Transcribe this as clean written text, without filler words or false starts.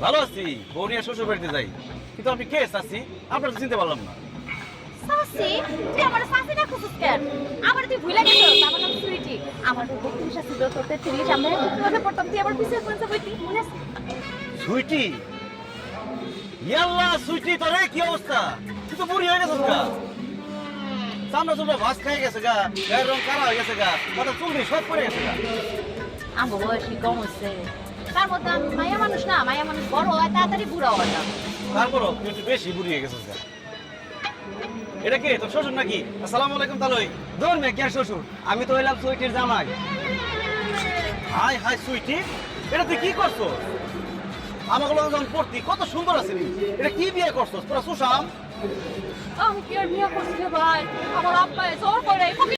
ভালো আছি, বউ নিয়ে শ্বশুর বাড়িতে যাই। কিন্তু আপনি কে চাচ্ছি? আপনার তো চিনতে পারলাম না। সাসি, তুই আমার সাসি না খুঁজছিস কেন? আমার তুই ভুলে গেছিস, আমার নাম সুইটি। আমার তো 32 আছে, তোর 33, আমরা একসাথে পড়তাম, তুই আমার পিছের কোণে বইতি, মনে আছে? সুইটি, ইয়াল্লা সুইটি, তোর কি অবস্থা? তুই তো বুড়ি হয়ে গেছিস গা। চামড়া চুমড়া ভাস খেয়ে গেছে গা, গায়ের রং কালা হয়ে গেছে গা, মাথা চুলনি সব পড়ে গেছে গা। আমার বয়সী কম হচ্ছে। তার মধ্যে আমি মায়া মানুষ না, মায়া মানুষ বড় হয় তাড়াতাড়ি বুড়া হয় না। তারপরও তুই একটু বেশি বুড়ি হয়ে গেছিস গা। এটা কে, তোর শ্বশুর নাকি? আসসালামু আলাইকুম তালই। দূর মে কে শ্বশুর, আমি তো হইলাম সুইটির জামাই। হাই হাই সুইটি, এটা তুই কি করছস? আমাকে লোক যখন পড়তি কত সুন্দর আছিলি, এটা কি বিয়ে করছস? তোরা সুশাম। আমি কি আর বিয়ে করছি রে ভাই? আমার আব্বা জোর করে